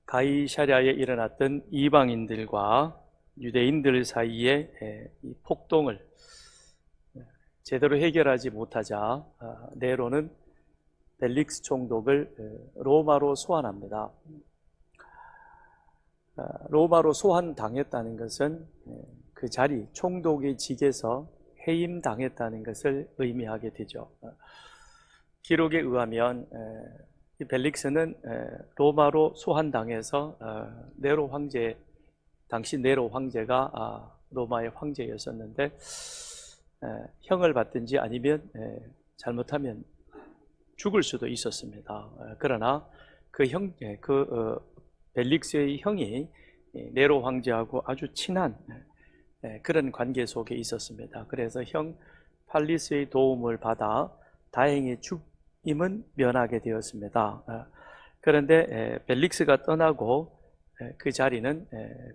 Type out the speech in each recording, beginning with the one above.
가이사랴에 일어났던 이방인들과 유대인들 사이의 이 폭동을 제대로 해결하지 못하자 네로는 벨릭스 총독을 로마로 소환합니다. 로마로 소환당했다는 것은 그 자리, 총독의 직에서 해임당했다는 것을 의미하게 되죠. 기록에 의하면 이 벨릭스는 로마로 소환당해서 네로 황제, 당시 네로 황제가 로마의 황제였었는데 형을 받든지 아니면 잘못하면 죽을 수도 있었습니다. 그러나 벨릭스의 형이 네로 황제하고 아주 친한 그런 관계 속에 있었습니다. 그래서 형 팔리스의 도움을 받아 다행히 죽임은 면하게 되었습니다. 그런데 벨릭스가 떠나고 그 자리는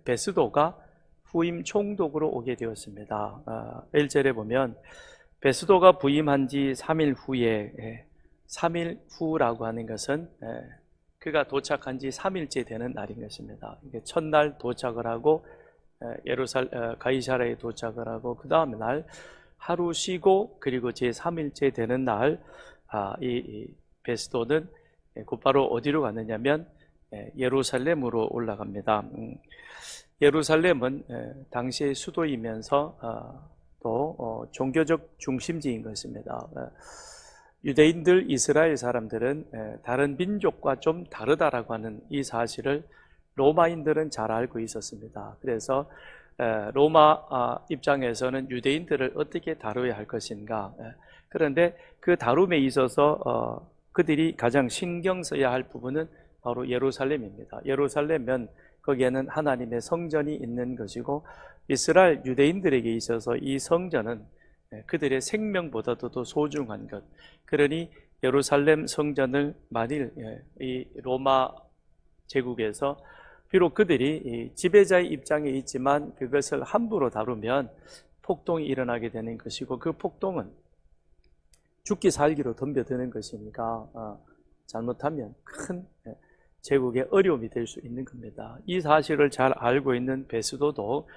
베스도가 후임 총독으로 오게 되었습니다. 1절에 보면 베스도가 부임한 지 3일 후에 3일 후라고 하는 것은 그가 도착한 지 3일째 되는 날인 것입니다. 첫날 도착을 하고 가이사랴에 도착을 하고 그 다음 날 하루 쉬고 그리고 제3일째 되는 날 이 베스도는 곧바로 어디로 갔느냐면 예루살렘으로 올라갑니다. 예루살렘은 당시의 수도이면서 또 종교적 중심지인 것입니다. 유대인들, 이스라엘 사람들은 다른 민족과 좀 다르다라고 하는 이 사실을 로마인들은 잘 알고 있었습니다. 그래서 로마 입장에서는 유대인들을 어떻게 다루어야 할 것인가, 그런데 그 다룸에 있어서 그들이 가장 신경 써야 할 부분은 바로 예루살렘입니다. 예루살렘은 거기에는 하나님의 성전이 있는 것이고 이스라엘 유대인들에게 있어서 이 성전은 그들의 생명보다도 더 소중한 것. 그러니 예루살렘 성전을 만일 이 로마 제국에서 비록 그들이 지배자의 입장에 있지만 그것을 함부로 다루면 폭동이 일어나게 되는 것이고 그 폭동은 죽기 살기로 덤벼드는 것이니까 잘못하면 큰 제국의 어려움이 될 수 있는 겁니다. 이 사실을 잘 알고 있는 베스도도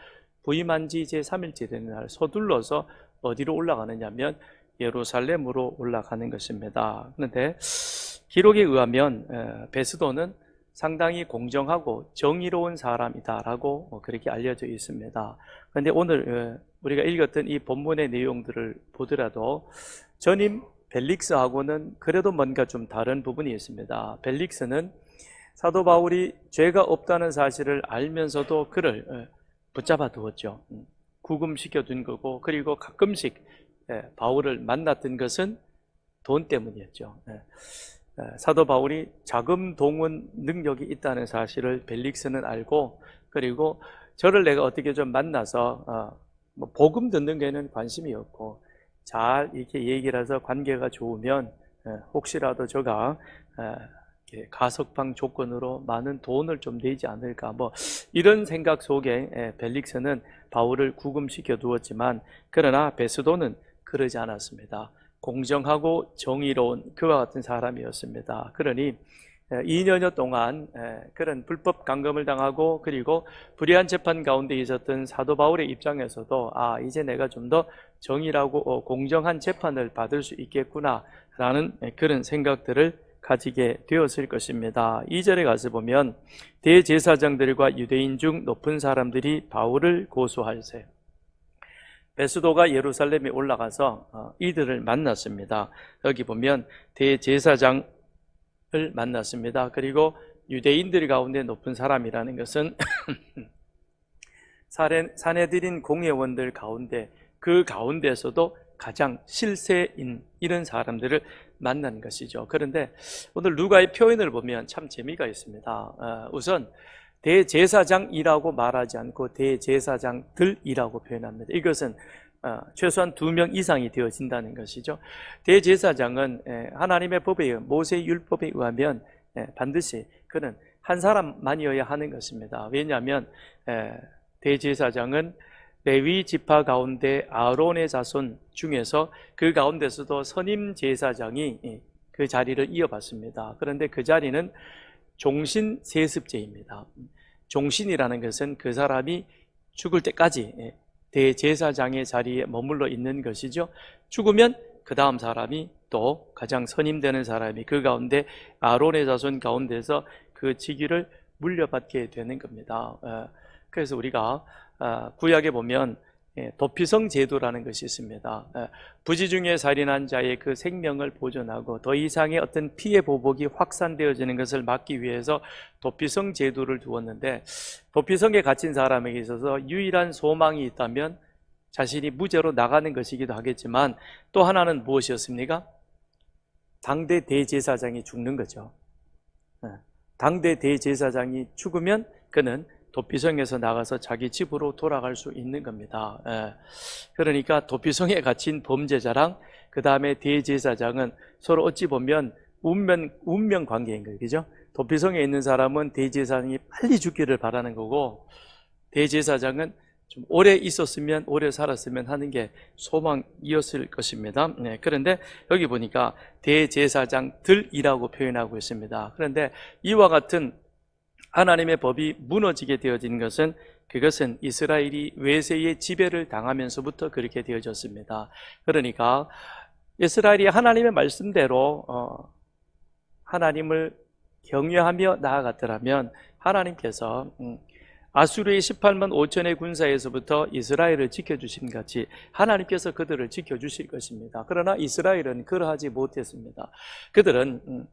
부임한 지 제3일째 되는 날 서둘러서 어디로 올라가느냐면 예루살렘으로 올라가는 것입니다. 그런데 기록에 의하면 베스도는 상당히 공정하고 정의로운 사람이다라고 그렇게 알려져 있습니다. 그런데 오늘 우리가 읽었던 이 본문의 내용들을 보더라도 전임 벨릭스하고는 그래도 뭔가 좀 다른 부분이 있습니다. 벨릭스는 사도 바울이 죄가 없다는 사실을 알면서도 그를 붙잡아 두었죠. 구금시켜 둔 거고, 그리고 가끔씩 바울을 만났던 것은 돈 때문이었죠. 사도 바울이 자금 동원 능력이 있다는 사실을 벨릭스는 알고, 그리고 저를 내가 어떻게 좀 만나서 복음 듣는 게는 관심이 없고 잘 이렇게 얘기를 해서 관계가 좋으면 혹시라도 저가 가석방 조건으로 많은 돈을 좀 내지 않을까, 이런 생각 속에 벨릭스는 바울을 구금시켜 두었지만, 그러나 베스도는 그러지 않았습니다. 공정하고 정의로운 그와 같은 사람이었습니다. 그러니 2년여 동안 그런 불법 감금을 당하고 그리고 불의한 재판 가운데 있었던 사도 바울의 입장에서도 이제 내가 좀 더 정의라고 공정한 재판을 받을 수 있겠구나라는 그런 생각들을 가지게 되었을 것입니다. 2절에 가서 보면 대제사장들과 유대인 중 높은 사람들이 바울을 고소할세. 베스도가 예루살렘에 올라가서 이들을 만났습니다. 여기 보면 대제사장을 만났습니다. 그리고 유대인들 가운데 높은 사람이라는 것은 사내들인 공회원들 가운데, 그 가운데서도 가장 실세인 이런 사람들을 만난 것이죠. 그런데 오늘 누가의 표현을 보면 참 재미가 있습니다. 우선 대제사장이라고 말하지 않고 대제사장들이라고 표현합니다. 이것은 최소한 2명 이상이 되어진다는 것이죠. 대제사장은 하나님의 법에 의해, 모세의 율법에 의하면 반드시 그는 한 사람만이어야 하는 것입니다. 왜냐하면 대제사장은 레위 지파 가운데 아론의 자손 중에서 그 가운데서도 선임 제사장이 그 자리를 이어받습니다. 그런데 그 자리는 종신 세습제입니다. 종신이라는 것은 그 사람이 죽을 때까지 대제사장의 자리에 머물러 있는 것이죠. 죽으면 그 다음 사람이 또 가장 선임되는 사람이 그 가운데 아론의 자손 가운데서 그 직위를 물려받게 되는 겁니다. 그래서 우리가 구약에 보면 도피성 제도라는 것이 있습니다. 부지 중에 살인한 자의 그 생명을 보존하고 더 이상의 어떤 피해 보복이 확산되어지는 것을 막기 위해서 도피성 제도를 두었는데, 도피성에 갇힌 사람에게 있어서 유일한 소망이 있다면 자신이 무죄로 나가는 것이기도 하겠지만, 또 하나는 무엇이었습니까? 당대 대제사장이 죽는 거죠. 당대 대제사장이 죽으면 그는 도피성에서 나가서 자기 집으로 돌아갈 수 있는 겁니다. 그러니까 도피성에 갇힌 범죄자랑 그 다음에 대제사장은 서로 어찌 보면 운명 관계인 거예요. 그죠? 도피성에 있는 사람은 대제사장이 빨리 죽기를 바라는 거고, 대제사장은 좀 오래 있었으면, 오래 살았으면 하는 게 소망이었을 것입니다. 그런데 여기 보니까 대제사장들이라고 표현하고 있습니다. 그런데 이와 같은 하나님의 법이 무너지게 되어진 것은, 그것은 이스라엘이 외세의 지배를 당하면서부터 그렇게 되어졌습니다. 그러니까 이스라엘이 하나님의 말씀대로 하나님을 경외하며 나아갔더라면 하나님께서 아수르의 18만 5천의 군사에서부터 이스라엘을 지켜주신 같이 하나님께서 그들을 지켜주실 것입니다. 그러나 이스라엘은 그러하지 못했습니다. 그들은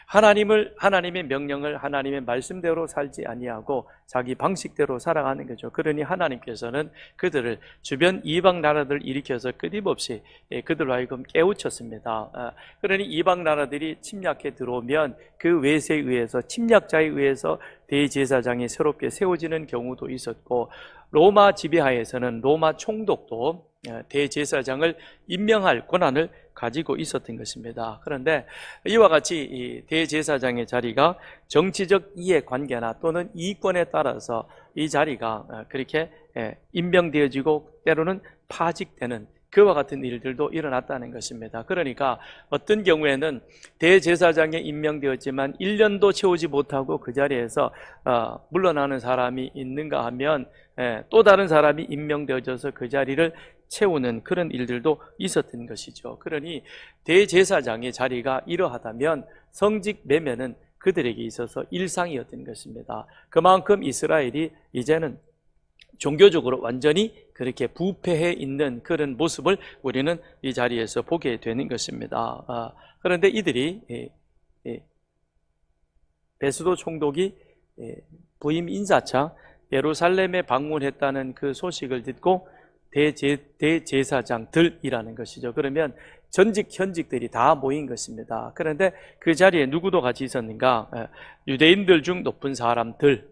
하나님의 명령을 하나님의 말씀대로 살지 아니하고 자기 방식대로 살아가는 거죠. 그러니 하나님께서는 그들을 주변 이방 나라들을 일으켜서 끊임없이 그들로 하여금 깨우쳤습니다. 그러니 이방 나라들이 침략해 들어오면 그 외세에 의해서, 침략자에 의해서 대제사장이 새롭게 세워지는 경우도 있었고, 로마 지배하에서는 로마 총독도 대제사장을 임명할 권한을 가지고 있었던 것입니다. 그런데 이와 같이 이 대제사장의 자리가 정치적 이해관계나 또는 이권에 따라서 이 자리가 그렇게 임명되어지고 때로는 파직되는 그와 같은 일들도 일어났다는 것입니다. 그러니까 어떤 경우에는 대제사장에 임명되었지만 1년도 채우지 못하고 그 자리에서 물러나는 사람이 있는가 하면 또 다른 사람이 임명되어져서 그 자리를 채우는 그런 일들도 있었던 것이죠. 그러니 대제사장의 자리가 이러하다면 성직 매매는 그들에게 있어서 일상이었던 것입니다. 그만큼 이스라엘이 이제는 종교적으로 완전히 그렇게 부패해 있는 그런 모습을 우리는 이 자리에서 보게 되는 것입니다. 그런데 이들이 베스도 총독이 부임 인사차 예루살렘에 방문했다는 그 소식을 듣고 대제사장들이라는 것이죠. 그러면 전직 현직들이 다 모인 것입니다. 그런데 그 자리에 누구도 같이 있었는가? 유대인들 중 높은 사람들,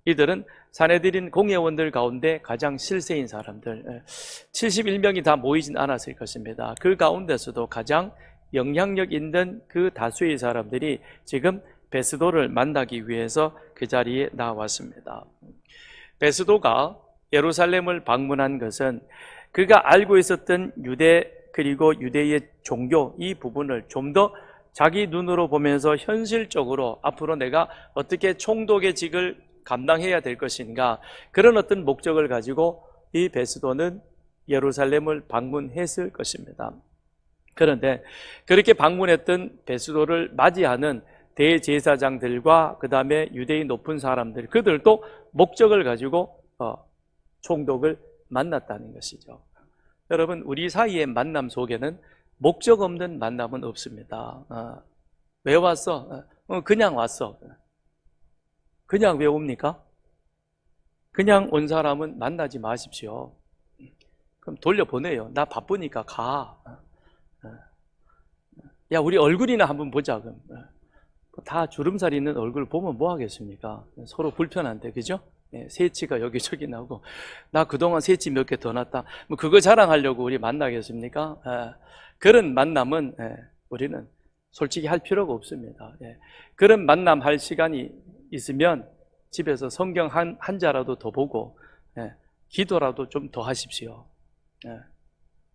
이들은 사내들인 공회원들 가운데 가장 실세인 사람들, 71명이 다 모이진 않았을 것입니다. 그 가운데서도 가장 영향력 있는 그 다수의 사람들이 지금 베스도를 만나기 위해서 그 자리에 나왔습니다. 베스도가 예루살렘을 방문한 것은 그가 알고 있었던 유대 그리고 유대의 종교 이 부분을 좀 더 자기 눈으로 보면서 현실적으로 앞으로 내가 어떻게 총독의 직을 감당해야 될 것인가, 그런 어떤 목적을 가지고 이 베스도는 예루살렘을 방문했을 것입니다. 그런데 그렇게 방문했던 베스도를 맞이하는 대제사장들과 그 다음에 유대인 높은 사람들, 그들도 목적을 가지고 총독을 만났다는 것이죠. 여러분, 우리 사이의 만남 속에는 목적 없는 만남은 없습니다. 왜 왔어? 그냥 왔어. 그냥 왜 옵니까? 그냥 온 사람은 만나지 마십시오. 그럼 돌려보내요. 나 바쁘니까 가. 야, 우리 얼굴이나 한번 보자. 그럼 다 주름살 있는 얼굴 보면 뭐 하겠습니까? 서로 불편한데, 그죠? 새치가 여기저기 나오고, 나 그동안 새치 몇 개 더 났다. 뭐 그거 자랑하려고 우리 만나겠습니까? 그런 만남은 우리는 솔직히 할 필요가 없습니다. 그런 만남 할 시간이 있으면 집에서 성경 한 자라도 더 보고 기도라도 좀 더 하십시오.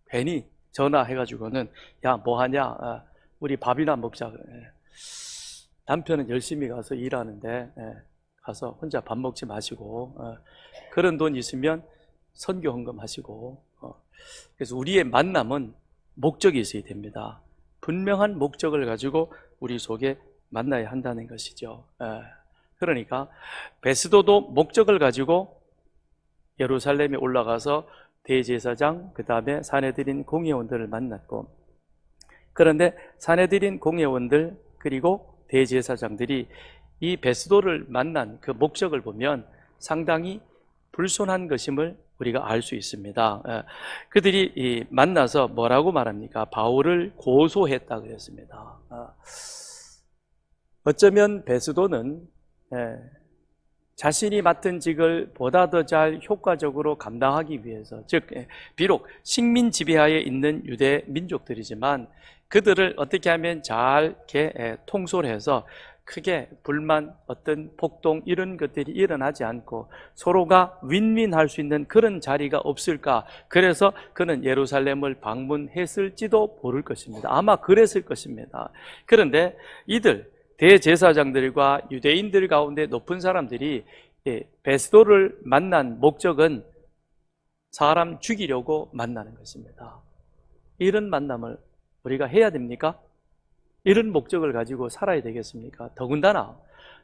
괜히 전화해가지고는 야, 뭐 하냐? 우리 밥이나 먹자. 남편은 열심히 가서 일하는데 가서 혼자 밥 먹지 마시고 그런 돈 있으면 선교 헌금하시고 그래서 우리의 만남은 목적이 있어야 됩니다. 분명한 목적을 가지고 우리 속에 만나야 한다는 것이죠. 그러니까 베스도도 목적을 가지고 예루살렘에 올라가서 대제사장, 그 다음에 사내들인 공회원들을 만났고, 그런데 사내들인 공회원들 그리고 대제사장들이 이 베스도를 만난 그 목적을 보면 상당히 불손한 것임을 우리가 알 수 있습니다. 그들이 만나서 뭐라고 말합니까? 바울을 고소했다 그랬습니다. 어쩌면 베스도는 자신이 맡은 직을 보다 더 잘 효과적으로 감당하기 위해서, 즉 비록 식민 지배하에 있는 유대 민족들이지만 그들을 어떻게 하면 잘 이렇게 통솔해서 크게 불만, 어떤 폭동 이런 것들이 일어나지 않고 서로가 윈윈할 수 있는 그런 자리가 없을까? 그래서 그는 예루살렘을 방문했을지도 모를 것입니다. 아마 그랬을 것입니다. 그런데 이들 대제사장들과 유대인들 가운데 높은 사람들이 베스도를 만난 목적은 사람 죽이려고 만나는 것입니다. 이런 만남을 우리가 해야 됩니까? 이런 목적을 가지고 살아야 되겠습니까? 더군다나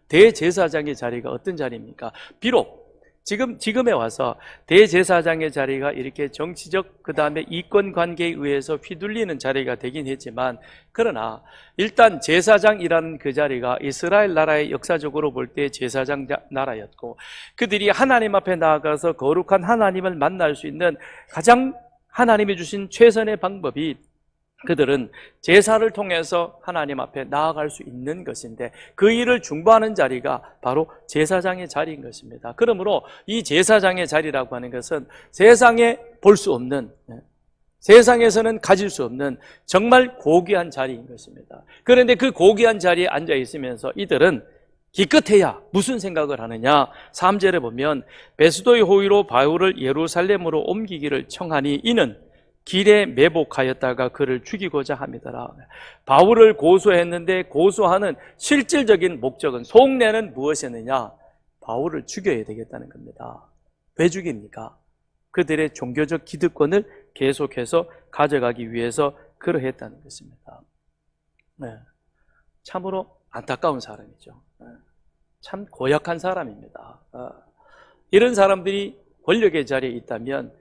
대제사장의 자리가 어떤 자리입니까? 비록 지금에 와서 대제사장의 자리가 이렇게 정치적 그 다음에 이권관계에 의해서 휘둘리는 자리가 되긴 했지만, 그러나 일단 제사장이라는 그 자리가 이스라엘 나라의 역사적으로 볼 때 제사장 나라였고, 그들이 하나님 앞에 나아가서 거룩한 하나님을 만날 수 있는 가장 하나님이 주신 최선의 방법이 그들은 제사를 통해서 하나님 앞에 나아갈 수 있는 것인데, 그 일을 중보하는 자리가 바로 제사장의 자리인 것입니다. 그러므로 이 제사장의 자리라고 하는 것은 세상에 볼 수 없는, 세상에서는 가질 수 없는 정말 고귀한 자리인 것입니다. 그런데 그 고귀한 자리에 앉아 있으면서 이들은 기껏해야 무슨 생각을 하느냐? 3절에 보면 베스도의 호의로 바울을 예루살렘으로 옮기기를 청하니 이는 길에 매복하였다가 그를 죽이고자 함이더라. 바울을 고소했는데 고소하는 실질적인 목적은, 속내는 무엇이었느냐? 바울을 죽여야 되겠다는 겁니다. 왜 죽입니까? 그들의 종교적 기득권을 계속해서 가져가기 위해서 그러했다는 것입니다. 참으로 안타까운 사람이죠. 참 고약한 사람입니다. 이런 사람들이 권력의 자리에 있다면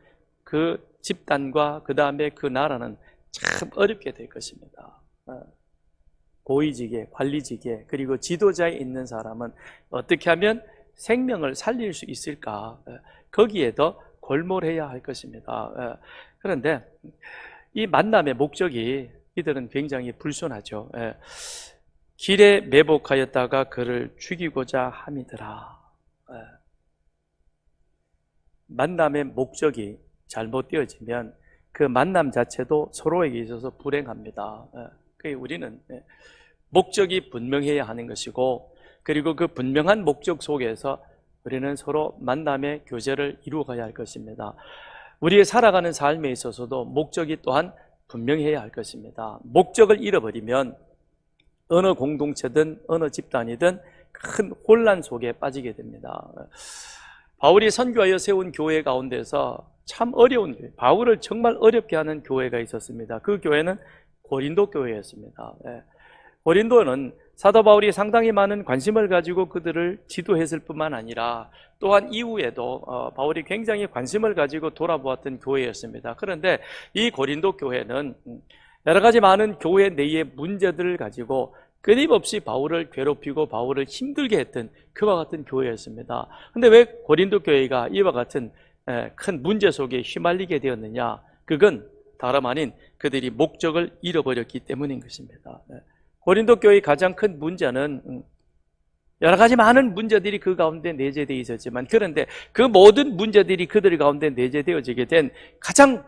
그 집단과 그 다음에 그 나라는 참 어렵게 될 것입니다. 고위직에, 관리직에, 그리고 지도자에 있는 사람은 어떻게 하면 생명을 살릴 수 있을까? 거기에 더 골몰해야 할 것입니다. 그런데 이 만남의 목적이 이들은 굉장히 불손하죠. 길에 매복하였다가 그를 죽이고자 함이더라. 만남의 목적이 잘못되어지면 그 만남 자체도 서로에게 있어서 불행합니다. 우리는 목적이 분명해야 하는 것이고, 그리고 그 분명한 목적 속에서 우리는 서로 만남의 교제를 이루어가야 할 것입니다. 우리의 살아가는 삶에 있어서도 목적이 또한 분명해야 할 것입니다. 목적을 잃어버리면 어느 공동체든 어느 집단이든 큰 혼란 속에 빠지게 됩니다. 바울이 선교하여 세운 교회 가운데서 참 어려운 교회, 바울을 정말 어렵게 하는 교회가 있었습니다. 그 교회는 고린도 교회였습니다. 고린도는 사도 바울이 상당히 많은 관심을 가지고 그들을 지도했을 뿐만 아니라 또한 이후에도 바울이 굉장히 관심을 가지고 돌아보았던 교회였습니다. 그런데 이 고린도 교회는 여러 가지 많은 교회 내의 문제들을 가지고 끊임없이 바울을 괴롭히고 바울을 힘들게 했던 그와 같은 교회였습니다. 그런데 왜 고린도 교회가 이와 같은 큰 문제 속에 휘말리게 되었느냐? 그건 다름 아닌 그들이 목적을 잃어버렸기 때문인 것입니다. 고린도 교회의 가장 큰 문제는 여러 가지 많은 문제들이 그 가운데 내재되어 있었지만, 그런데 그 모든 문제들이 그들 가운데 내재되어지게 된 가장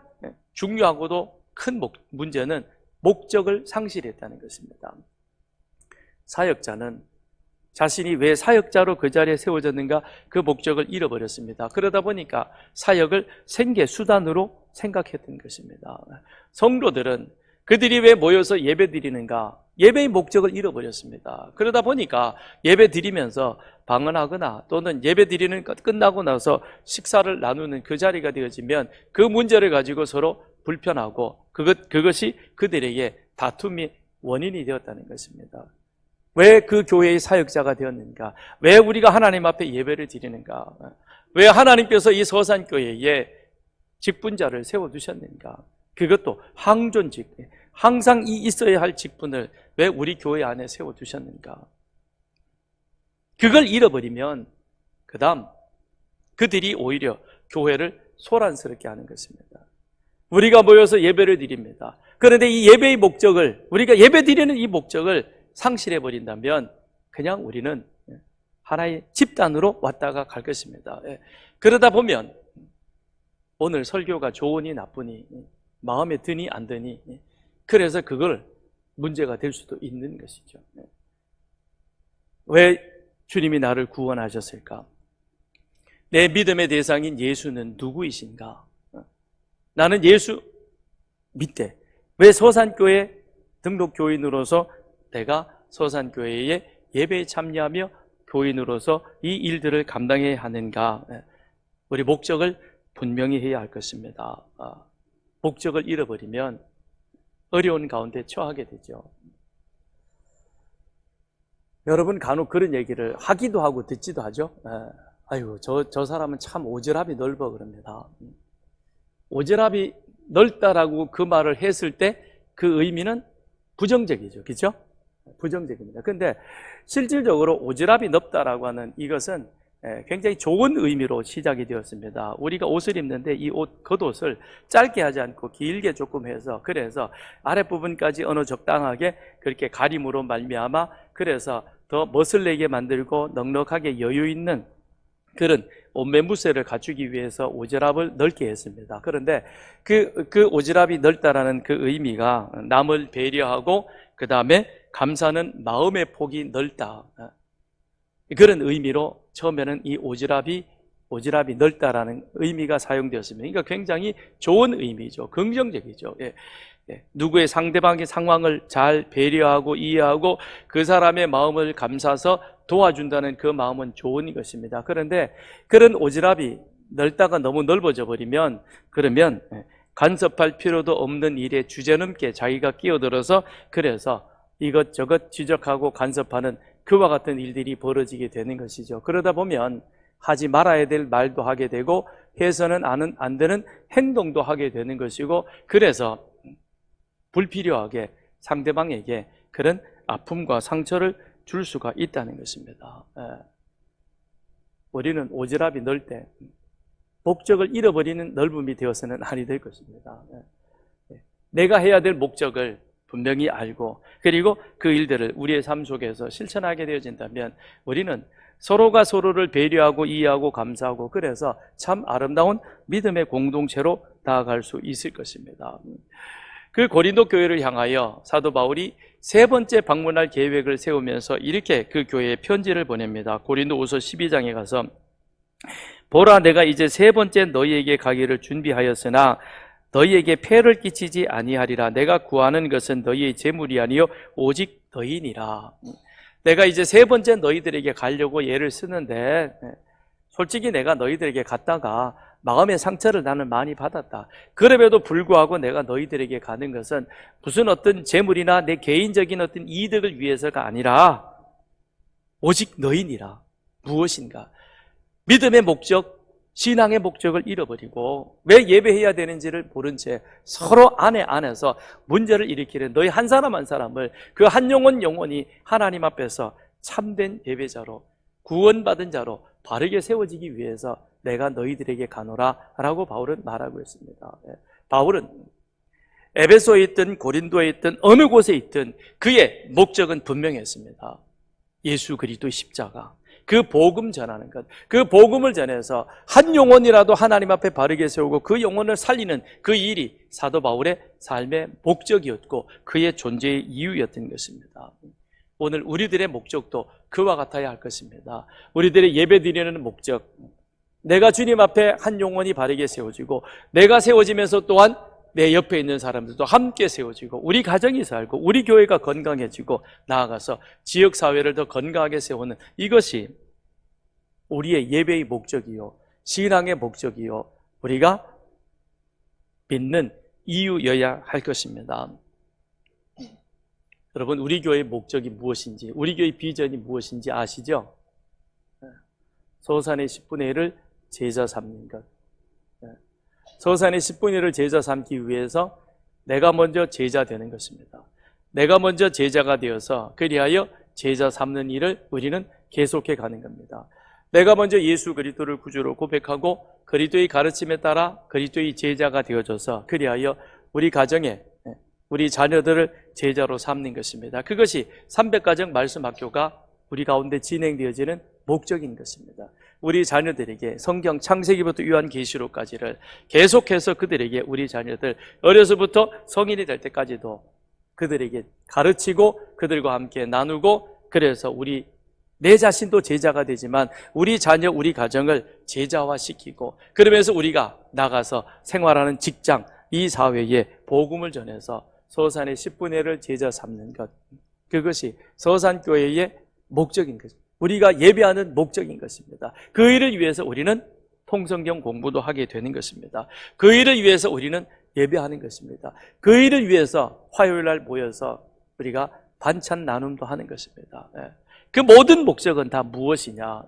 중요하고도 큰 문제는 목적을 상실했다는 것입니다. 사역자는 자신이 왜 사역자로 그 자리에 세워졌는가, 그 목적을 잃어버렸습니다. 그러다 보니까 사역을 생계 수단으로 생각했던 것입니다. 성도들은 그들이 왜 모여서 예배드리는가, 예배의 목적을 잃어버렸습니다. 그러다 보니까 예배 드리면서 방언하거나 또는 예배 드리는 것 끝나고 나서 식사를 나누는 그 자리가 되어지면 그 문제를 가지고 서로 불편하고 그것이 그들에게 다툼이 원인이 되었다는 것입니다. 왜 그 교회의 사역자가 되었는가? 왜 우리가 하나님 앞에 예배를 드리는가? 왜 하나님께서 이 서산교회에 직분자를 세워두셨는가? 그것도 항존직, 항상 있어야 할 직분을 왜 우리 교회 안에 세워두셨는가? 그걸 잃어버리면 그 다음 그들이 오히려 교회를 소란스럽게 하는 것입니다. 우리가 모여서 예배를 드립니다. 그런데 이 예배의 목적을, 우리가 예배 드리는 이 목적을 상실해버린다면 그냥 우리는 하나의 집단으로 왔다가 갈 것입니다. 그러다 보면 오늘 설교가 좋으니 나쁘니, 마음에 드니 안 드니, 그래서 그걸 문제가 될 수도 있는 것이죠. 왜 주님이 나를 구원하셨을까? 내 믿음의 대상인 예수는 누구이신가? 나는 예수 믿되 왜 서산교회 등록 교인으로서 내가 서산교회의 예배에 참여하며 교인으로서 이 일들을 감당해야 하는가? 우리 목적을 분명히 해야 할 것입니다. 목적을 잃어버리면 어려운 가운데 처하게 되죠. 여러분 간혹 그런 얘기를 하기도 하고 듣지도 하죠. 아이고 저 사람은 참 오지랖이 넓어 그럽니다. 오지랖이 넓다라고 그 말을 했을 때 그 의미는 부정적이죠. 그렇죠? 부정적입니다. 그런데 실질적으로 오지랖이 넓다라고 하는 이것은 굉장히 좋은 의미로 시작이 되었습니다. 우리가 옷을 입는데 이 겉옷을 짧게 하지 않고 길게 조금 해서, 그래서 아랫부분까지 어느 적당하게 그렇게 가림으로 말미암아 그래서 더 멋을내게 만들고 넉넉하게 여유 있는 그런 옷매무새를 갖추기 위해서 오지랖을 넓게 했습니다. 그런데 그 오지랖이 넓다라는 그 의미가 남을 배려하고 그 다음에 감사는 마음의 폭이 넓다, 그런 의미로 처음에는 이 오지랖이 넓다라는 의미가 사용되었습니다. 그러니까 굉장히 좋은 의미죠. 긍정적이죠. 누구의 상대방의 상황을 잘 배려하고 이해하고 그 사람의 마음을 감싸서 도와준다는 그 마음은 좋은 것입니다. 그런데 그런 오지랖이 넓다가 너무 넓어져 버리면 그러면 간섭할 필요도 없는 일에 주제넘게 자기가 끼어들어서 그래서 이것저것 지적하고 간섭하는 그와 같은 일들이 벌어지게 되는 것이죠. 그러다 보면 하지 말아야 될 말도 하게 되고 해서는 안 되는 행동도 하게 되는 것이고, 그래서 불필요하게 상대방에게 그런 아픔과 상처를 줄 수가 있다는 것입니다. 우리는 오지랖이 넓을 때 목적을 잃어버리는 넓음이 되어서는 아니 될 것입니다. 내가 해야 될 목적을 분명히 알고 그리고 그 일들을 우리의 삶 속에서 실천하게 되어진다면 우리는 서로가 서로를 배려하고 이해하고 감사하고 그래서 참 아름다운 믿음의 공동체로 나아갈 수 있을 것입니다. 그 고린도 교회를 향하여 사도 바울이 세 번째 방문할 계획을 세우면서 이렇게 그 교회에 편지를 보냅니다. 고린도후서 12장에 가서 보라, 내가 이제 세 번째 너희에게 가기를 준비하였으나 너희에게 폐를 끼치지 아니하리라. 내가 구하는 것은 너희의 재물이 아니요 오직 너희니라. 내가 이제 세 번째 너희들에게 가려고 애를 쓰는데 솔직히 내가 너희들에게 갔다가 마음의 상처를 나는 많이 받았다. 그럼에도 불구하고 내가 너희들에게 가는 것은 무슨 어떤 재물이나 내 개인적인 어떤 이득을 위해서가 아니라 오직 너희니라. 무엇인가? 믿음의 목적, 신앙의 목적을 잃어버리고 왜 예배해야 되는지를 모른 채 서로 안에서 문제를 일으키는 너희 한 사람 한 사람을 그 한 영혼이 하나님 앞에서 참된 예배자로 구원받은 자로 바르게 세워지기 위해서 내가 너희들에게 가노라 라고 바울은 말하고 있습니다. 바울은 에베소에 있든 고린도에 있든 어느 곳에 있든 그의 목적은 분명했습니다. 예수 그리스도의 십자가, 그 복음 전하는 것, 그 복음을 전해서 한 영혼이라도 하나님 앞에 바르게 세우고 그 영혼을 살리는 그 일이 사도 바울의 삶의 목적이었고 그의 존재의 이유였던 것입니다. 오늘 우리들의 목적도 그와 같아야 할 것입니다. 우리들의 예배드리는 목적, 내가 주님 앞에 한 영혼이 바르게 세워지고 내가 세워지면서 또한 내 옆에 있는 사람들도 함께 세워지고 우리 가정이 살고 우리 교회가 건강해지고 나아가서 지역사회를 더 건강하게 세우는 이것이 우리의 예배의 목적이요 신앙의 목적이요 우리가 믿는 이유여야 할 것입니다. 여러분 우리 교회의 목적이 무엇인지 우리 교회의 비전이 무엇인지 아시죠? 서산의 10분의 1을 제자 삼는 것. 서산의 10분의 1을 제자 삼기 위해서 내가 먼저 제자 되는 것입니다. 내가 먼저 제자가 되어서 그리하여 제자 삼는 일을 우리는 계속해 가는 겁니다. 내가 먼저 예수 그리스도를 구주로 고백하고 그리스도의 가르침에 따라 그리스도의 제자가 되어져서 그리하여 우리 가정에 우리 자녀들을 제자로 삼는 것입니다. 그것이 300가정 말씀학교가 우리 가운데 진행되어지는 목적인 것입니다. 우리 자녀들에게 성경 창세기부터 요한계시록까지를 계속해서 그들에게 우리 자녀들 어려서부터 성인이 될 때까지도 그들에게 가르치고 그들과 함께 나누고 그래서 내 자신도 제자가 되지만 우리 자녀, 우리 가정을 제자화시키고 그러면서 우리가 나가서 생활하는 직장, 이 사회에 복음을 전해서 서산의 10분의 1을 제자 삼는 것 그것이 서산교회의 목적인 것입니다. 우리가 예배하는 목적인 것입니다. 그 일을 위해서 우리는 통성경 공부도 하게 되는 것입니다. 그 일을 위해서 우리는 예배하는 것입니다. 그 일을 위해서 화요일 날 모여서 우리가 반찬 나눔도 하는 것입니다. 그 모든 목적은 다 무엇이냐?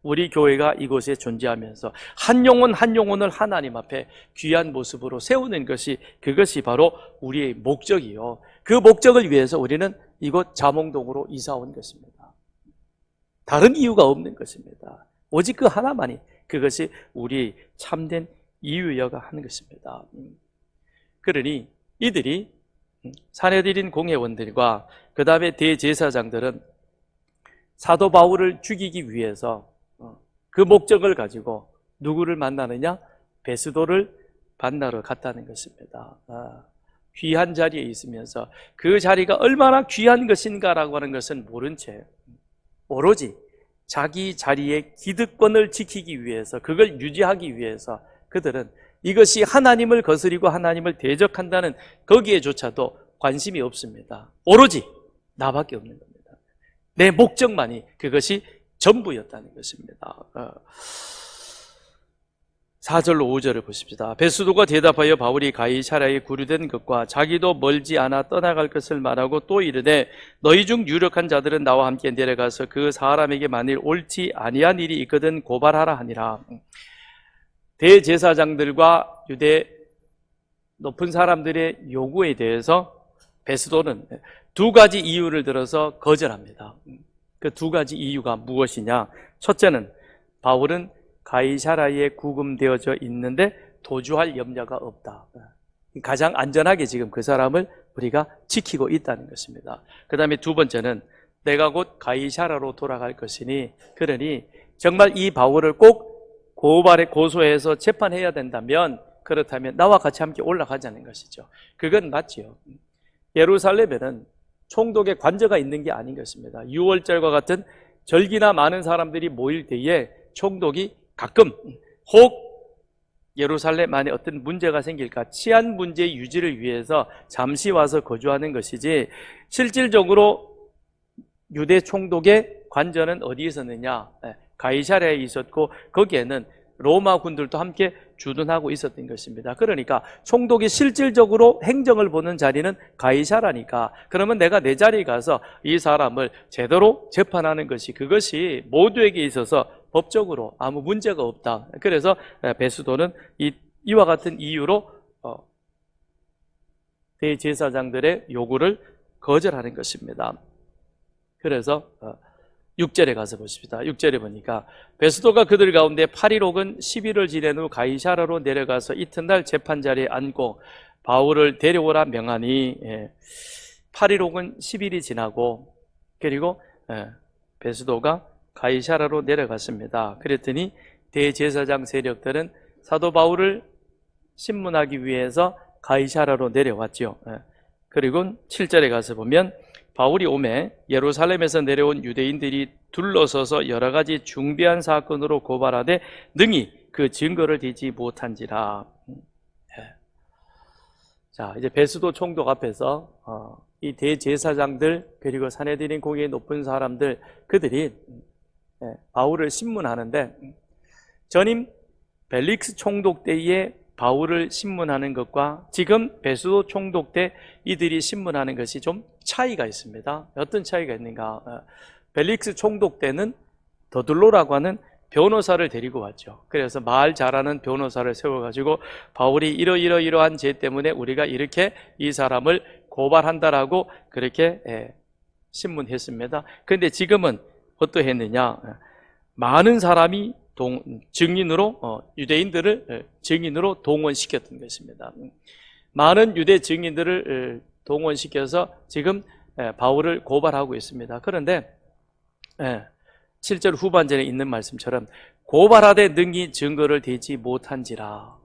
우리 교회가 이곳에 존재하면서 한 영혼 한 영혼을 하나님 앞에 귀한 모습으로 세우는 것이 그것이 바로 우리의 목적이요. 그 목적을 위해서 우리는 이곳 자몽동으로 이사 온 것입니다. 다른 이유가 없는 것입니다. 오직 그 하나만이 그것이 우리 참된 이유여가 하는 것입니다. 그러니 이들이 사내들인 공회원들과 그 다음에 대제사장들은 사도 바울을 죽이기 위해서 그 목적을 가지고 누구를 만나느냐? 베스도를 만나러 갔다는 것입니다. 귀한 자리에 있으면서 그 자리가 얼마나 귀한 것인가라고 하는 것은 모른 채 오로지 자기 자리의 기득권을 지키기 위해서 그걸 유지하기 위해서 그들은 이것이 하나님을 거스리고 하나님을 대적한다는 거기에조차도 관심이 없습니다. 오로지 나밖에 없는 겁니다. 내 목적만이 그것이 전부였다는 것입니다. 4절로 5절을 보십시다. 베스도가 대답하여 바울이 가이사랴에 구류된 것과 자기도 멀지 않아 떠나갈 것을 말하고 또 이르되 너희 중 유력한 자들은 나와 함께 내려가서 그 사람에게 만일 옳지 아니한 일이 있거든 고발하라 하니라. 대제사장들과 유대 높은 사람들의 요구에 대해서 베스도는 두 가지 이유를 들어서 거절합니다. 그 두 가지 이유가 무엇이냐? 첫째는 바울은 가이사랴에 구금되어져 있는데 도주할 염려가 없다. 가장 안전하게 지금 그 사람을 우리가 지키고 있다는 것입니다. 그 다음에 두 번째는 내가 곧 가이사랴로 돌아갈 것이니 그러니 정말 이 바울을 꼭 고소해서 재판해야 된다면 그렇다면 나와 같이 함께 올라가자는 것이죠. 그건 맞지요. 예루살렘에는 총독의 관저가 있는 게 아닌 것입니다. 6월절과 같은 절기나 많은 사람들이 모일 때에 총독이 가끔 혹 예루살렘 안에 어떤 문제가 생길까 치안 문제 유지를 위해서 잠시 와서 거주하는 것이지 실질적으로 유대 총독의 관저는 어디에 있었느냐? 가이사랴에 있었고 거기에는 로마 군들도 함께 주둔하고 있었던 것입니다. 그러니까 총독이 실질적으로 행정을 보는 자리는 가이사랴니까 그러면 내가 내 자리에 가서 이 사람을 제대로 재판하는 것이 그것이 모두에게 있어서 법적으로 아무 문제가 없다. 그래서 베스도는 이와 같은 이유로 대제사장들의 요구를 거절하는 것입니다. 그래서 6절에 가서 보십시다. 6절에 보니까 베스도가 그들 가운데 8일 혹은 10일을 지낸 후 가이사랴로 내려가서 이튿날 재판자리에 앉고 바울을 데려오라 명하니 8일 혹은 10일이 지나고 그리고 베스도가 가이사랴로 내려갔습니다. 그랬더니 대제사장 세력들은 사도 바울을 신문하기 위해서 가이사랴로 내려왔죠. 그리고 7절에 가서 보면 바울이 오매 예루살렘에서 내려온 유대인들이 둘러서서 여러 가지 중대한 사건으로 고발하되 능히 그 증거를 대지 못한지라. 자, 이제 베스도 총독 앞에서 이 대제사장들 그리고 사내들인 공회의 높은 사람들 그들이 바울을 신문하는데 전임 벨릭스 총독 때에 바울을 신문하는 것과 지금 베스도 총독 때 이들이 신문하는 것이 좀 차이가 있습니다. 어떤 차이가 있는가? 벨릭스 총독 때는 더둘로라고 하는 변호사를 데리고 왔죠. 그래서 말 잘하는 변호사를 세워가지고 바울이 이러한 죄 때문에 우리가 이렇게 이 사람을 고발한다라고 그렇게 신문했습니다. 그런데 지금은 어떠했느냐? 많은 사람이 증인으로 유대인들을 증인으로 동원시켰던 것입니다. 많은 유대 증인들을 동원시켜서 지금 바울을 고발하고 있습니다. 그런데 7절 후반전에 있는 말씀처럼 고발하되 능히 증거를 대지 못한지라.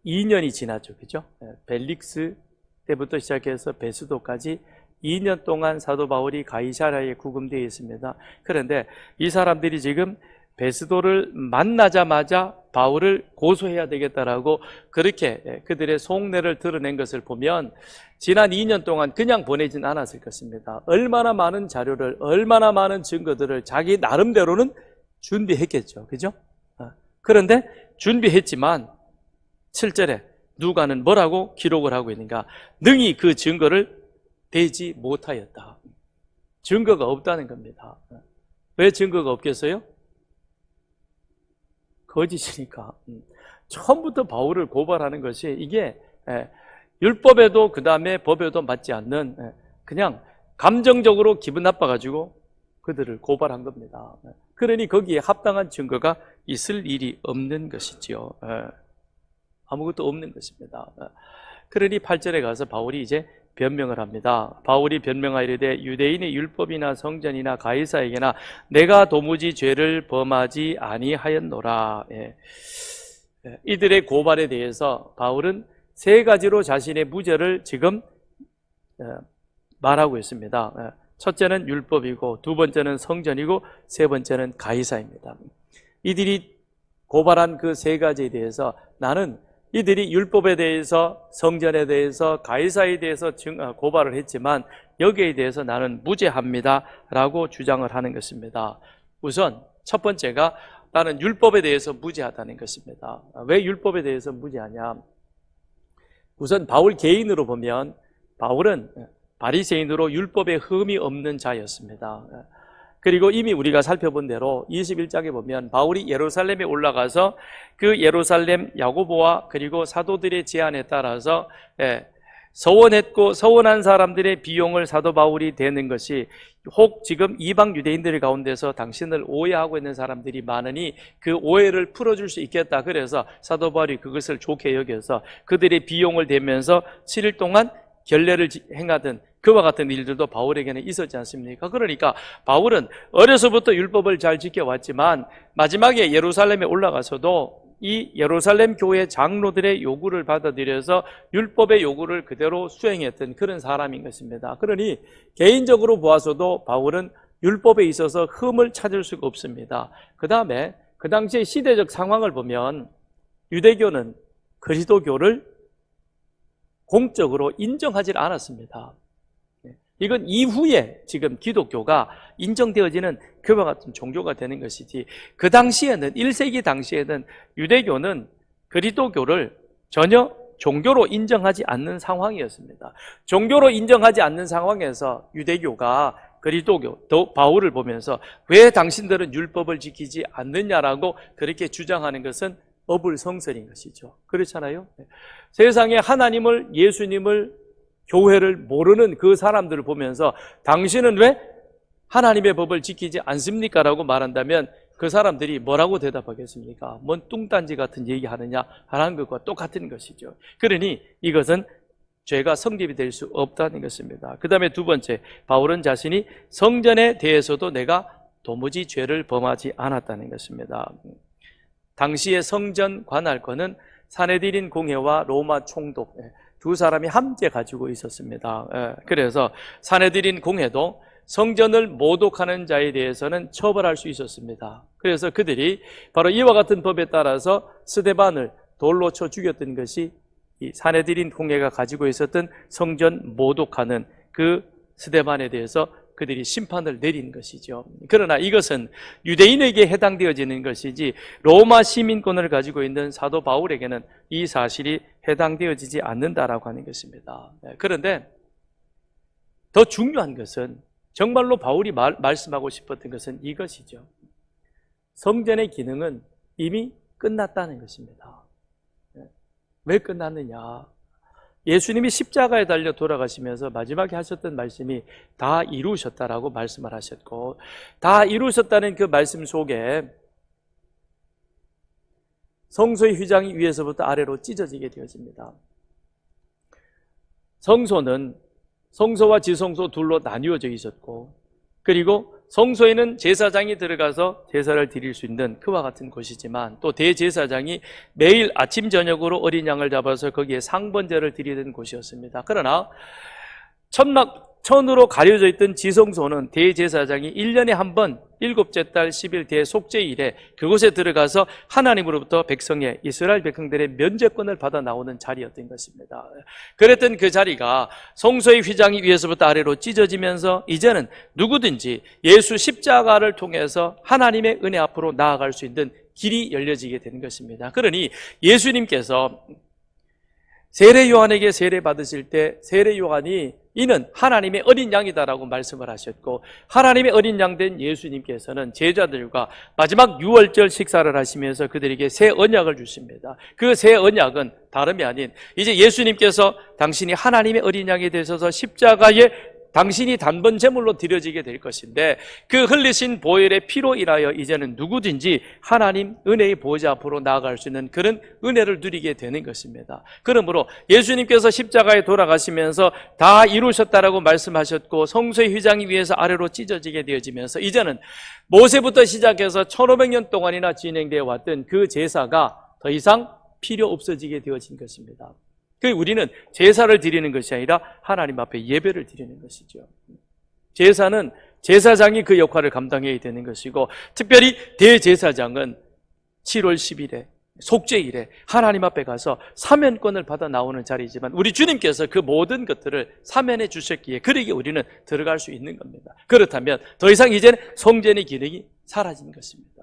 2년이 지났죠. 그죠? 벨릭스 때부터 시작해서 베스도까지 2년 동안 사도 바울이 가이사랴에 구금되어 있습니다. 그런데 이 사람들이 지금 베스도를 만나자마자 바울을 고소해야 되겠다라고 그렇게 그들의 속내를 드러낸 것을 보면 지난 2년 동안 그냥 보내진 않았을 것입니다. 얼마나 많은 자료를, 얼마나 많은 증거들을 자기 나름대로는 준비했겠죠. 그죠? 그런데 준비했지만 7절에 누가는 뭐라고 기록을 하고 있는가? 능히 그 증거를 대지 못하였다. 증거가 없다는 겁니다. 왜 증거가 없겠어요? 거짓이니까. 처음부터 바울을 고발하는 것이 이게 율법에도 그 다음에 법에도 맞지 않는 그냥 감정적으로 기분 나빠가지고 그들을 고발한 겁니다. 그러니 거기에 합당한 증거가 있을 일이 없는 것이지요. 아무것도 없는 것입니다. 그러니 8절에 가서 바울이 이제 변명을 합니다. 바울이 변명하이르되 유대인의 율법이나 성전이나 가이사에게나 내가 도무지 죄를 범하지 아니하였노라. 이들의 고발에 대해서 바울은 세 가지로 자신의 무죄를 지금 말하고 있습니다. 첫째는 율법이고, 두 번째는 성전이고, 세 번째는 가이사입니다. 이들이 고발한 그 세 가지에 대해서 나는 이들이 율법에 대해서, 성전에 대해서, 가이사에 대해서 고발을 했지만 여기에 대해서 나는 무죄합니다 라고 주장을 하는 것입니다. 우선 첫 번째가 나는 율법에 대해서 무죄하다는 것입니다. 왜 율법에 대해서 무죄하냐? 우선 바울 개인으로 보면 바울은 바리새인으로 율법에 흠이 없는 자였습니다. 그리고 이미 우리가 살펴본 대로 21장에 보면 바울이 예루살렘에 올라가서 그 예루살렘 야고보와 그리고 사도들의 제안에 따라서 서원했고 서원한 사람들의 비용을 사도 바울이 대는 것이 혹 지금 이방 유대인들 가운데서 당신을 오해하고 있는 사람들이 많으니 그 오해를 풀어줄 수 있겠다. 그래서 사도 바울이 그것을 좋게 여겨서 그들의 비용을 대면서 7일 동안 결례를 행하던 그와 같은 일들도 바울에게는 있었지 않습니까? 그러니까 바울은 어려서부터 율법을 잘 지켜왔지만 마지막에 예루살렘에 올라가서도 이 예루살렘 교회 장로들의 요구를 받아들여서 율법의 요구를 그대로 수행했던 그런 사람인 것입니다. 그러니 개인적으로 보아서도 바울은 율법에 있어서 흠을 찾을 수가 없습니다. 그 다음에 그 당시의 시대적 상황을 보면 유대교는 그리스도교를 공적으로 인정하지 않았습니다. 이건 이후에 지금 기독교가 인정되어지는 그와 같은 종교가 되는 것이지, 그 당시에는 1세기 당시에는 유대교는 그리스도교를 전혀 종교로 인정하지 않는 상황이었습니다. 종교로 인정하지 않는 상황에서 유대교가 그리스도교 또 바울을 보면서 왜 당신들은 율법을 지키지 않느냐라고 그렇게 주장하는 것은 어불성설인 것이죠. 그렇잖아요. 세상에 하나님을, 예수님을, 교회를 모르는 그 사람들을 보면서 당신은 왜 하나님의 법을 지키지 않습니까? 라고 말한다면 그 사람들이 뭐라고 대답하겠습니까? 뭔 뚱딴지 같은 얘기 하느냐 하는 것과 똑같은 것이죠. 그러니 이것은 죄가 성립이 될 수 없다는 것입니다. 그 다음에 두 번째, 바울은 자신이 성전에 대해서도 내가 도무지 죄를 범하지 않았다는 것입니다. 당시의 성전 관할권은 사내들인 공회와 로마 총독 두 사람이 함께 가지고 있었습니다. 그래서 사내들인 공회도 성전을 모독하는 자에 대해서는 처벌할 수 있었습니다. 그래서 그들이 바로 이와 같은 법에 따라서 스데반을 돌로 쳐 죽였던 것이 이 사내들인 공회가 가지고 있었던 성전 모독하는 그 스데반에 대해서 그들이 심판을 내린 것이죠. 그러나 이것은 유대인에게 해당되어지는 것이지 로마 시민권을 가지고 있는 사도 바울에게는 이 사실이 해당되어지지 않는다라고 하는 것입니다. 그런데 더 중요한 것은 정말로 바울이 말씀하고 싶었던 것은 이것이죠. 성전의 기능은 이미 끝났다는 것입니다. 왜 끝났느냐? 예수님이 십자가에 달려 돌아가시면서 마지막에 하셨던 말씀이 다 이루셨다라고 말씀을 하셨고, 다 이루셨다는 그 말씀 속에 성소의 휘장이 위에서부터 아래로 찢어지게 되어집니다. 성소는 성소와 지성소 둘로 나뉘어져 있었고, 그리고 성소에는 제사장이 들어가서 제사를 드릴 수 있는 그와 같은 곳이지만, 또 대제사장이 매일 아침 저녁으로 어린 양을 잡아서 거기에 상번제를 드리는 곳이었습니다. 그러나 천으로 가려져 있던 지성소는 대제사장이 1년에 한 번 7째 달 10일 대속죄일에 그곳에 들어가서 하나님으로부터 백성의 이스라엘 백성들의 면죄권을 받아 나오는 자리였던 것입니다. 그랬던 그 자리가 성소의 휘장이 위에서부터 아래로 찢어지면서 이제는 누구든지 예수 십자가를 통해서 하나님의 은혜 앞으로 나아갈 수 있는 길이 열려지게 되는 것입니다. 그러니 예수님께서 세례 요한에게 세례 받으실 때 세례 요한이 이는 하나님의 어린 양이다라고 말씀을 하셨고, 하나님의 어린 양 된 예수님께서는 제자들과 마지막 유월절 식사를 하시면서 그들에게 새 언약을 주십니다. 그 새 언약은 다름이 아닌 이제 예수님께서 당신이 하나님의 어린 양이 되셔서 십자가에 당신이 단번 제물로 드려지게 될 것인데, 그 흘리신 보혈의 피로 인하여 이제는 누구든지 하나님 은혜의 보좌 앞으로 나아갈 수 있는 그런 은혜를 누리게 되는 것입니다. 그러므로 예수님께서 십자가에 돌아가시면서 다 이루셨다라고 말씀하셨고, 성소의 휘장이 위에서 아래로 찢어지게 되어지면서 이제는 모세부터 시작해서 1500년 동안이나 진행되어 왔던 그 제사가 더 이상 필요 없어지게 되어진 것입니다. 우리는 제사를 드리는 것이 아니라 하나님 앞에 예배를 드리는 것이죠. 제사는 제사장이 그 역할을 감당해야 되는 것이고, 특별히 대제사장은 7월 10일에 속죄일에 하나님 앞에 가서 사면권을 받아 나오는 자리이지만, 우리 주님께서 그 모든 것들을 사면해 주셨기에 그러기에 우리는 들어갈 수 있는 겁니다. 그렇다면 더 이상 이제는 성전의 기능이 사라진 것입니다.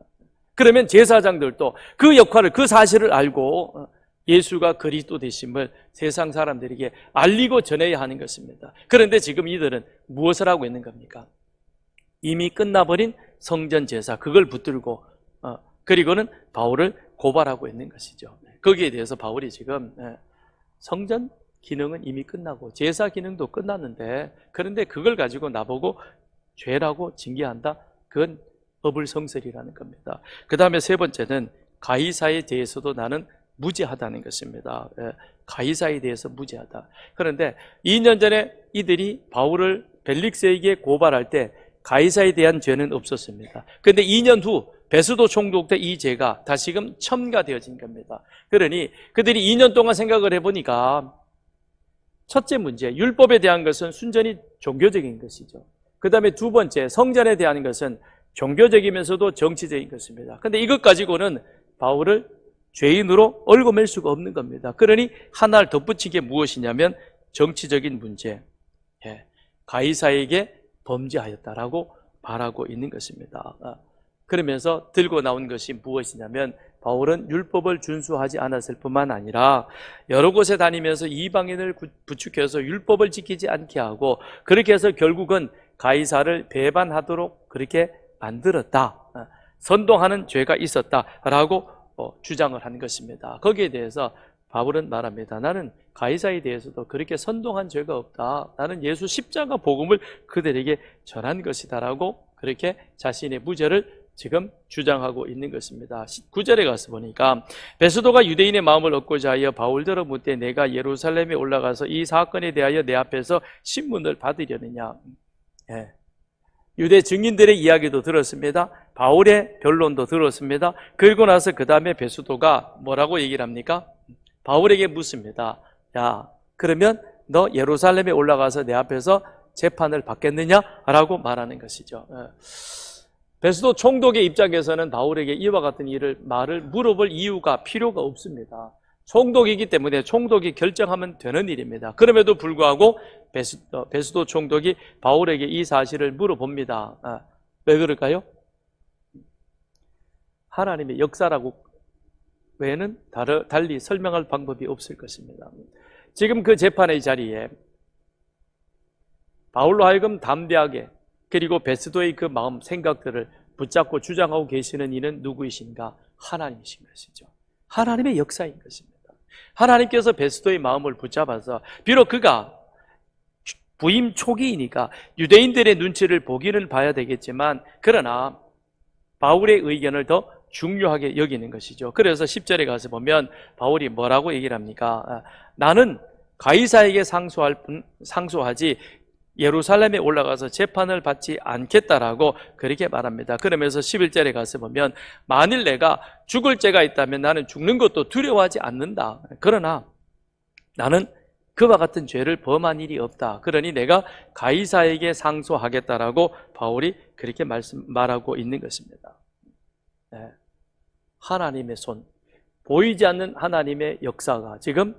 그러면 제사장들도 그 역할을, 그 사실을 알고 예수가 그리스도 되심을 세상 사람들에게 알리고 전해야 하는 것입니다. 그런데 지금 이들은 무엇을 하고 있는 겁니까? 이미 끝나버린 성전 제사, 그걸 붙들고 그리고는 바울을 고발하고 있는 것이죠. 거기에 대해서 바울이 지금 성전 기능은 이미 끝나고 제사 기능도 끝났는데, 그런데 그걸 가지고 나보고 죄라고 징계한다? 그건 어불성설이라는 겁니다. 그 다음에 세 번째는 가이사에 대해서도 나는 무죄하다는 것입니다. 가이사에 대해서 무죄하다. 그런데 2년 전에 이들이 바울을 벨릭스에게 고발할 때 가이사에 대한 죄는 없었습니다. 그런데 2년 후 베스도 총독 때 이 죄가 다시금 첨가되어진 겁니다. 그러니 그들이 2년 동안 생각을 해보니까 첫째 문제, 율법에 대한 것은 순전히 종교적인 것이죠. 그 다음에 두 번째, 성전에 대한 것은 종교적이면서도 정치적인 것입니다. 그런데 이것 가지고는 바울을 죄인으로 얽어맬 수가 없는 겁니다. 그러니 하나를 덧붙인 게 무엇이냐면 정치적인 문제, 가이사에게 범죄하였다라고 말하고 있는 것입니다. 그러면서 들고 나온 것이 무엇이냐면, 바울은 율법을 준수하지 않았을 뿐만 아니라 여러 곳에 다니면서 이방인을 부축해서 율법을 지키지 않게 하고, 그렇게 해서 결국은 가이사를 배반하도록 그렇게 만들었다, 선동하는 죄가 있었다라고 주장을 한 것입니다. 거기에 대해서 바울은 말합니다. 나는 가이사에 대해서도 그렇게 선동한 죄가 없다. 나는 예수 십자가 복음을 그들에게 전한 것이다라고 그렇게 자신의 무죄를 지금 주장하고 있는 것입니다. 9절에 가서 보니까 베스도가 유대인의 마음을 얻고자 하여 바울더러 묻되 내가 예루살렘에 올라가서 이 사건에 대하여 내 앞에서 신문을 받으려느냐. 유대 증인들의 이야기도 들었습니다. 바울의 변론도 들었습니다. 그리고 나서 그 다음에 베스도가 뭐라고 얘기를 합니까? 바울에게 묻습니다. 야, 그러면 너 예루살렘에 올라가서 내 앞에서 재판을 받겠느냐? 라고 말하는 것이죠. 베스도 총독의 입장에서는 바울에게 이와 같은 말을 물어볼 이유가 필요가 없습니다. 총독이기 때문에 총독이 결정하면 되는 일입니다. 그럼에도 불구하고 베스도 총독이 바울에게 이 사실을 물어봅니다. 왜 그럴까요? 하나님의 역사라고 외에는 달리 설명할 방법이 없을 것입니다. 지금 그 재판의 자리에 바울로 하여금 담대하게 그리고 베스도의 그 마음, 생각들을 붙잡고 주장하고 계시는 이는 누구이신가? 하나님이신 것이죠. 하나님의 역사인 것입니다. 하나님께서 베스도의 마음을 붙잡아서 비록 그가 부임 초기이니까 유대인들의 눈치를 보기는 봐야 되겠지만 그러나 바울의 의견을 더 중요하게 여기는 것이죠. 그래서 10절에 가서 보면 바울이 뭐라고 얘기를 합니까? 나는 가이사에게 상소하지 예루살렘에 올라가서 재판을 받지 않겠다라고 그렇게 말합니다. 그러면서 11절에 가서 보면 만일 내가 죽을 죄가 있다면 나는 죽는 것도 두려워하지 않는다. 그러나 나는 그와 같은 죄를 범한 일이 없다. 그러니 내가 가이사에게 상소하겠다라고 바울이 그렇게 말하고 있는 것입니다. 네. 하나님의 손, 보이지 않는 하나님의 역사가 지금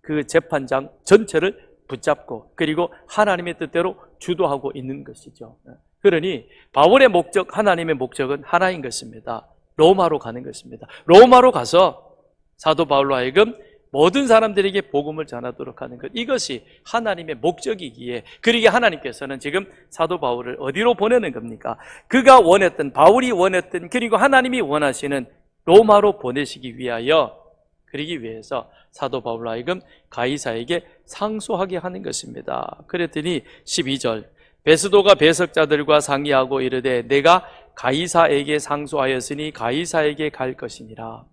그 재판장 전체를 붙잡고 그리고 하나님의 뜻대로 주도하고 있는 것이죠. 그러니 바울의 목적, 하나님의 목적은 하나인 것입니다. 로마로 가는 것입니다. 로마로 가서 사도 바울로 하여금 모든 사람들에게 복음을 전하도록 하는 것, 이것이 하나님의 목적이기에, 그러기에 하나님께서는 지금 사도 바울을 어디로 보내는 겁니까? 그가 원했던, 바울이 원했던, 그리고 하나님이 원하시는 로마로 보내시기 위하여, 그러기 위해서 사도 바울로 하여금 가이사에게 상소하게 하는 것입니다. 그랬더니 12절, 베스도가 배석자들과 상의하고 이르되 내가 가이사에게 상소하였으니 가이사에게 갈 것이니라.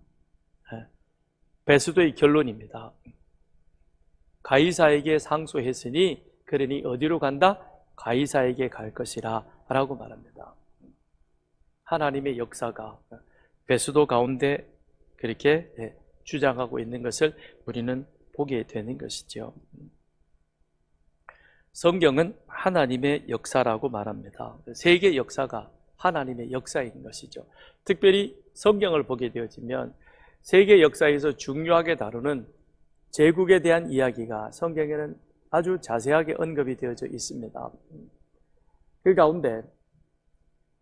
베스도의 결론입니다. 가이사에게 상소했으니 그러니 어디로 간다? 가이사에게 갈 것이라 라고 말합니다. 하나님의 역사가 베스도 가운데 그렇게 주장하고 있는 것을 우리는 보게 되는 것이죠. 성경은 하나님의 역사라고 말합니다. 세계 역사가 하나님의 역사인 것이죠. 특별히 성경을 보게 되어지면 세계 역사에서 중요하게 다루는 제국에 대한 이야기가 성경에는 아주 자세하게 언급이 되어져 있습니다. 그 가운데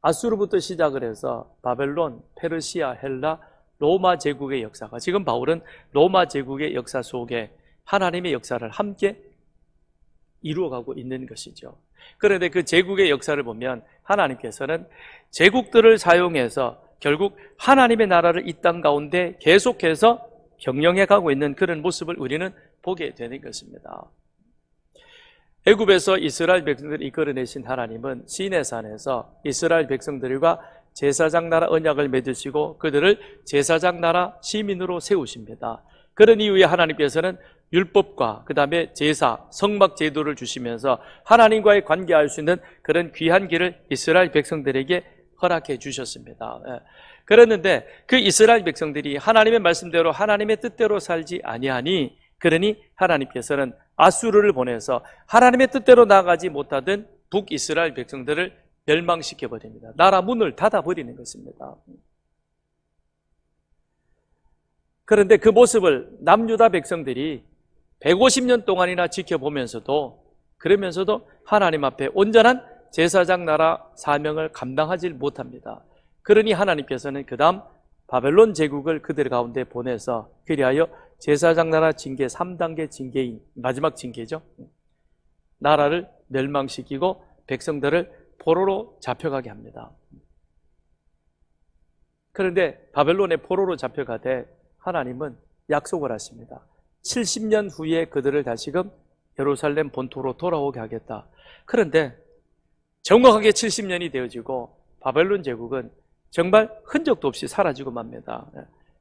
아수르부터 시작을 해서 바벨론, 페르시아, 헬라, 로마 제국의 역사가, 지금 바울은 로마 제국의 역사 속에 하나님의 역사를 함께 이루어가고 있는 것이죠. 그런데 그 제국의 역사를 보면 하나님께서는 제국들을 사용해서 결국 하나님의 나라를 이 땅 가운데 계속해서 경영해 가고 있는 그런 모습을 우리는 보게 되는 것입니다. 애굽에서 이스라엘 백성들을 이끌어내신 하나님은 시내산에서 이스라엘 백성들과 제사장 나라 언약을 맺으시고 그들을 제사장 나라 시민으로 세우십니다. 그런 이후에 하나님께서는 율법과 그 다음에 제사, 성막 제도를 주시면서 하나님과의 관계할 수 있는 그런 귀한 길을 이스라엘 백성들에게 허락해 주셨습니다. 그랬는데 그 이스라엘 백성들이 하나님의 말씀대로 하나님의 뜻대로 살지 아니하니, 그러니 하나님께서는 아수르를 보내서 하나님의 뜻대로 나아가지 못하던 북이스라엘 백성들을 멸망시켜 버립니다. 나라 문을 닫아 버리는 것입니다. 그런데 그 모습을 남유다 백성들이 150년 동안이나 지켜보면서도, 그러면서도 하나님 앞에 온전한 제사장 나라 사명을 감당하지 못합니다. 그러니 하나님께서는 그 다음 바벨론 제국을 그들 가운데 보내서 그리하여 제사장 나라 징계 3단계 징계인 마지막 징계죠. 나라를 멸망시키고 백성들을 포로로 잡혀가게 합니다. 그런데 바벨론의 포로로 잡혀가되 하나님은 약속을 하십니다. 70년 후에 그들을 다시금 예루살렘 본토로 돌아오게 하겠다. 그런데 정확하게 70년이 되어지고 바벨론 제국은 정말 흔적도 없이 사라지고 맙니다.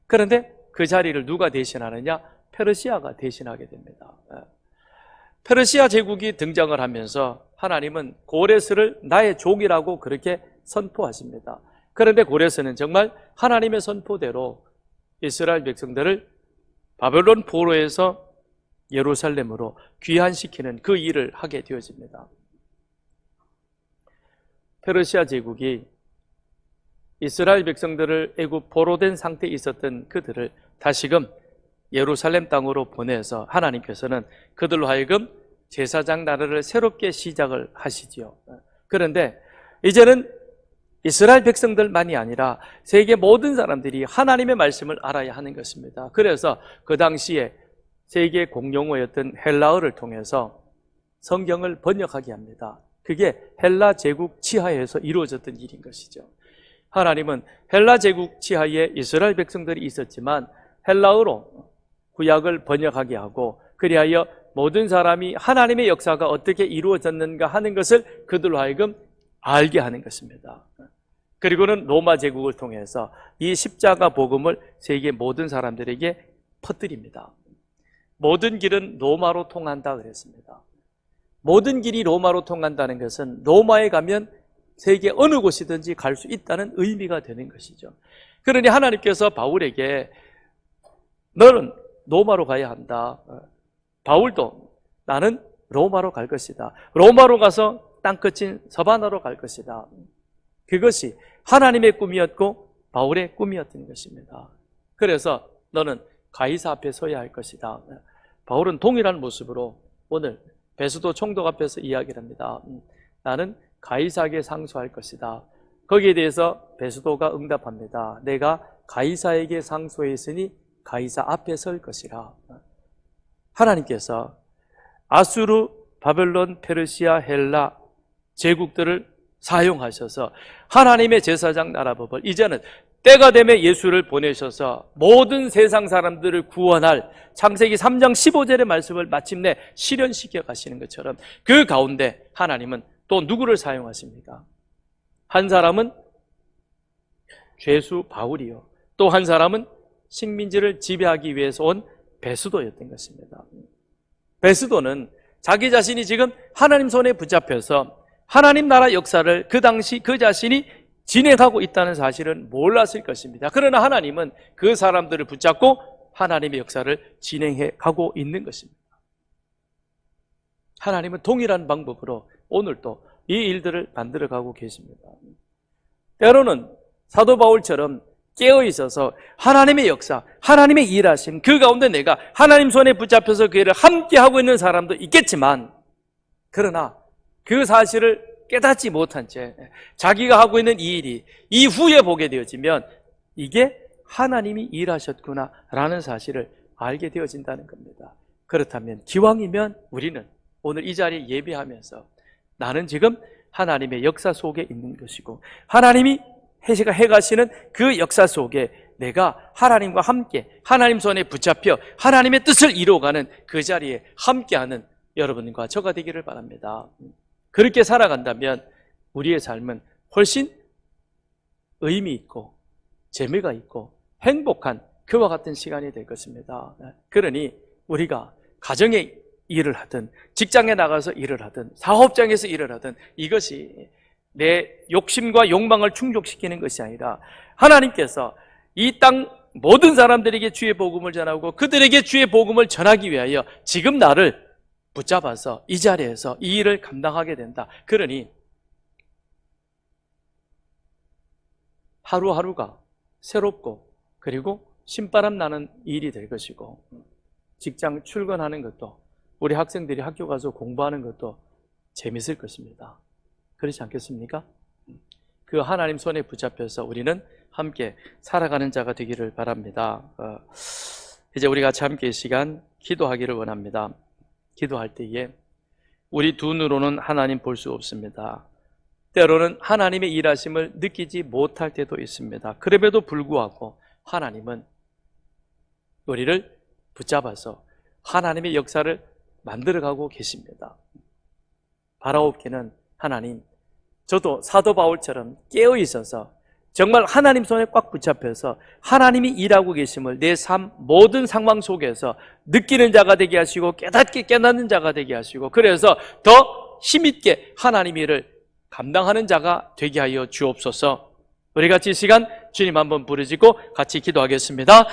그런데 그 자리를 누가 대신하느냐? 페르시아가 대신하게 됩니다. 페르시아 제국이 등장을 하면서 하나님은 고레스를 나의 종이라고 그렇게 선포하십니다. 그런데 고레스는 정말 하나님의 선포대로 이스라엘 백성들을 바벨론 포로에서 예루살렘으로 귀환시키는 그 일을 하게 되어집니다. 페르시아 제국이 이스라엘 백성들을 애굽 포로된 상태에 있었던 그들을 다시금 예루살렘 땅으로 보내서 하나님께서는 그들로 하여금 제사장 나라를 새롭게 시작을 하시지요. 그런데 이제는 이스라엘 백성들만이 아니라 세계 모든 사람들이 하나님의 말씀을 알아야 하는 것입니다. 그래서 그 당시에 세계 공용어였던 헬라어를 통해서 성경을 번역하게 합니다. 그게 헬라 제국 치하에서 이루어졌던 일인 것이죠. 하나님은 헬라 제국 치하에 이스라엘 백성들이 있었지만 헬라어로 구약을 번역하게 하고 그리하여 모든 사람이 하나님의 역사가 어떻게 이루어졌는가 하는 것을 그들로 하여금 알게 하는 것입니다. 그리고는 로마 제국을 통해서 이 십자가 복음을 세계 모든 사람들에게 퍼뜨립니다. 모든 길은 로마로 통한다 그랬습니다. 모든 길이 로마로 통한다는 것은 로마에 가면 세계 어느 곳이든지 갈 수 있다는 의미가 되는 것이죠. 그러니 하나님께서 바울에게 너는 로마로 가야 한다. 바울도 나는 로마로 갈 것이다. 로마로 가서 땅끝인 서바나로 갈 것이다. 그것이 하나님의 꿈이었고 바울의 꿈이었던 것입니다. 그래서 너는 가이사 앞에 서야 할 것이다. 바울은 동일한 모습으로 오늘 베스도 총독 앞에서 이야기를 합니다. 나는 가이사에게 상소할 것이다. 거기에 대해서 베스도가 응답합니다. 내가 가이사에게 상소했으니 가이사 앞에 설 것이라. 하나님께서 아수르, 바벨론, 페르시아, 헬라 제국들을 사용하셔서 하나님의 제사장 나라법을 이제는 때가 되면 예수를 보내셔서 모든 세상 사람들을 구원할 창세기 3장 15절의 말씀을 마침내 실현시켜 가시는 것처럼 그 가운데 하나님은 또 누구를 사용하십니까? 한 사람은 죄수 바울이요, 또 한 사람은 식민지를 지배하기 위해서 온 베스도였던 것입니다. 베스도는 자기 자신이 지금 하나님 손에 붙잡혀서 하나님 나라 역사를 그 당시 그 자신이 진행하고 있다는 사실은 몰랐을 것입니다. 그러나 하나님은 그 사람들을 붙잡고 하나님의 역사를 진행해 가고 있는 것입니다. 하나님은 동일한 방법으로 오늘도 이 일들을 만들어 가고 계십니다. 때로는 사도 바울처럼 깨어 있어서 하나님의 역사, 하나님의 일하심 그 가운데 내가 하나님 손에 붙잡혀서 그 일을 함께 하고 있는 사람도 있겠지만, 그러나 그 사실을 깨닫지 못한 채 자기가 하고 있는 이 일이 이후에 보게 되어지면 이게 하나님이 일하셨구나 라는 사실을 알게 되어진다는 겁니다. 그렇다면 기왕이면 우리는 오늘 이 자리에 예배하면서 나는 지금 하나님의 역사 속에 있는 것이고 하나님이 해가시는 그 역사 속에 내가 하나님과 함께 하나님 손에 붙잡혀 하나님의 뜻을 이루어가는 그 자리에 함께하는 여러분과 저가 되기를 바랍니다. 그렇게 살아간다면 우리의 삶은 훨씬 의미 있고 재미가 있고 행복한 그와 같은 시간이 될 것입니다. 그러니 우리가 가정에 일을 하든 직장에 나가서 일을 하든 사업장에서 일을 하든 이것이 내 욕심과 욕망을 충족시키는 것이 아니라 하나님께서 이 땅 모든 사람들에게 주의 복음을 전하고 그들에게 주의 복음을 전하기 위하여 지금 나를 붙잡아서 이 자리에서 이 일을 감당하게 된다. 그러니 하루하루가 새롭고 그리고 신바람 나는 일이 될 것이고 직장 출근하는 것도 우리 학생들이 학교 가서 공부하는 것도 재밌을 것입니다. 그렇지 않겠습니까? 그 하나님 손에 붙잡혀서 우리는 함께 살아가는 자가 되기를 바랍니다. 이제 우리 같이 함께 이 시간 기도하기를 원합니다. 기도할 때에 우리 두 눈으로는 하나님 볼 수 없습니다. 때로는 하나님의 일하심을 느끼지 못할 때도 있습니다. 그럼에도 불구하고 하나님은 우리를 붙잡아서 하나님의 역사를 만들어가고 계십니다. 바라옵기는 하나님, 저도 사도 바울처럼 깨어 있어서 정말 하나님 손에 꽉 붙잡혀서 하나님이 일하고 계심을 내 삶 모든 상황 속에서 느끼는 자가 되게 하시고 깨닫게 깨닫는 자가 되게 하시고 그래서 더 힘있게 하나님 일을 감당하는 자가 되게 하여 주옵소서. 우리 같이 이 시간 주님 한번 부르짖고 같이 기도하겠습니다.